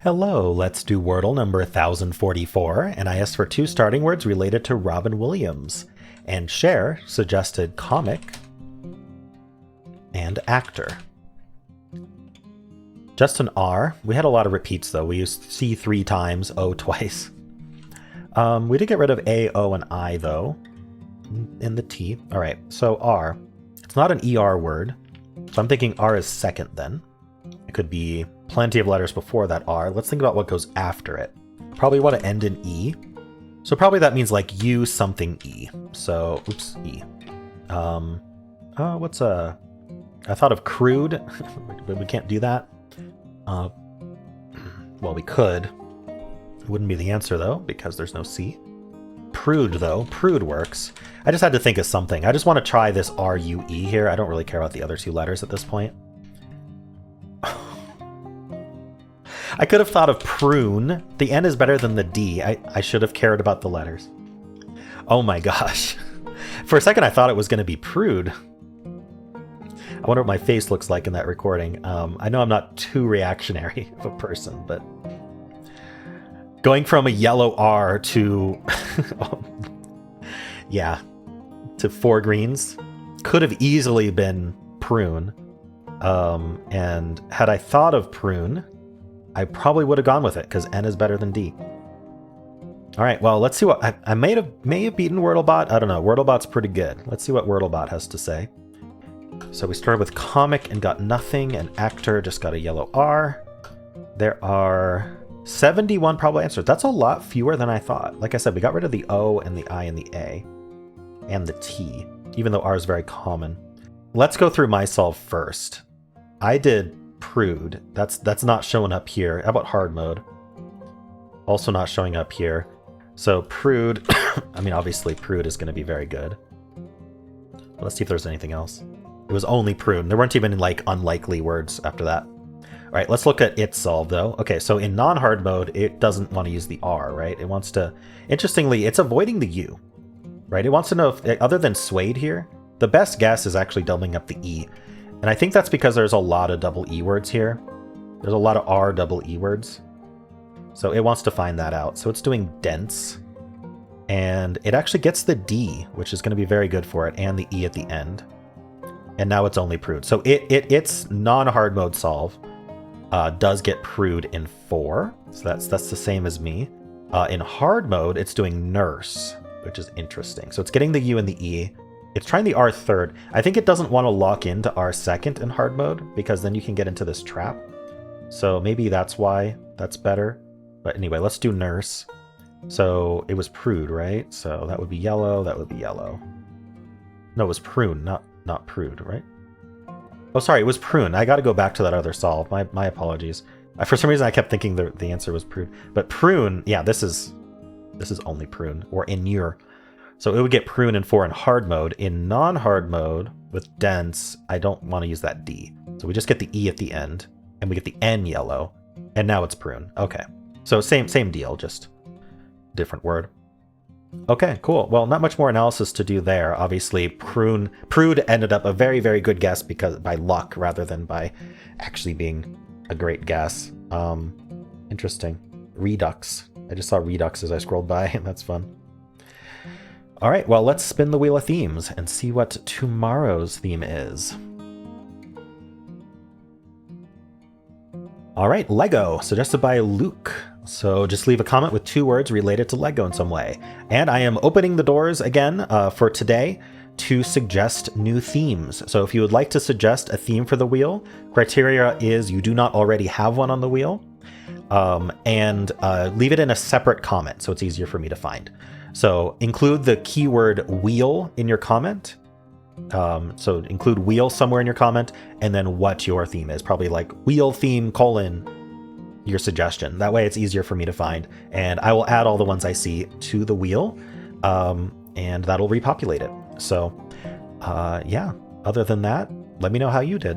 Hello, let's do Wordle number 1044, and I asked for two starting words related to Robin Williams. And Cher suggested comic and actor. Just an R. We had a lot of repeats though. We used C 3 times, O twice. We did get rid of A, O, and I though, in the T. All right, so R. It's not an ER word, so I'm thinking R is second then. It could be plenty of letters before that R. Let's think about what goes after it. Probably want to end in E. So probably that means like U something E. So, oops, E. What's a... I thought of crude, but we can't do that. Well, we could. It wouldn't be the answer though, because there's no C. Prude though, prude works. I just had to think of something. I just want to try this R-U-E here. I don't really care about the other two letters at this point. I could have thought of prune. The N is better than the D. I should have cared about the letters. Oh my gosh. For a second I thought it was going to be prude. I wonder what my face looks like in that recording. I know I'm not too reactionary of a person, but going from a yellow R to yeah, to 4 greens could have easily been prune. And had I thought of prune, I probably would have gone with it because N is better than D. All right, well, let's see what I may have beaten Wordlebot. I don't know. Wordlebot's pretty good. Let's see what Wordlebot has to say. So we started with comic and got nothing, and actor just got a yellow R. There are 71 probable answers. That's a lot fewer than I thought. Like I said, we got rid of the O and the I and the A and the T, even though R is very common. Let's go through my solve first. I did prude. That's not showing up here. How about hard mode? Also not showing up here. So prude, I mean, obviously prude is going to be very good. Let's see if there's anything else. It was only prude. There weren't even like unlikely words after that. All right, let's look at its solve though. Okay, so in non-hard mode, it doesn't want to use the R, right? It wants to, interestingly, it's avoiding the U, right? It wants to know if, other than suede here, the best guess is actually doubling up the E. And I think that's because there's a lot of double E words here. There's a lot of R double E words. So it wants to find that out. So it's doing dense. And it actually gets the D, which is going to be very good for it, and the E at the end. And now it's only prude. So its non-hard mode solve does get prude in 4. So that's the same as me. In hard mode, it's doing nurse, which is interesting. So it's getting the U and the E. It's trying the R third. I think it doesn't want to lock into R second in hard mode because then you can get into this trap. So maybe that's why that's better. But anyway, let's do nurse. So it was prude, right? So that would be yellow. That would be yellow. No, it was prune, not prude, right? Oh, sorry, it was prune. I got to go back to that other solve. My apologies. For some reason, I kept thinking the answer was prude. But prune, yeah, this is only prune or inure. So it would get prune in 4 in hard mode. In non-hard mode with dense, I don't want to use that D. So we just get the E at the end, and we get the N yellow, and now it's prune. Okay, so same deal, just different word. Okay, cool. Well, not much more analysis to do there. Obviously, prude ended up a very, very good guess because by luck rather than by actually being a great guess. Interesting. Redux. I just saw redux as I scrolled by, and that's fun. All right, well, let's spin the wheel of themes and see what tomorrow's theme is. All right, Lego, suggested by Luke. So just leave a comment with 2 words related to Lego in some way. And I am opening the doors again for today to suggest new themes. So if you would like to suggest a theme for the wheel, criteria is you do not already have one on the wheel. And leave it in a separate comment so it's easier for me to find. So include the keyword wheel in your comment. So include wheel somewhere in your comment and then what your theme is. Probably like wheel theme : your suggestion. That way it's easier for me to find. And I will add all the ones I see to the wheel and that'll repopulate it. So yeah, other than that, let me know how you did.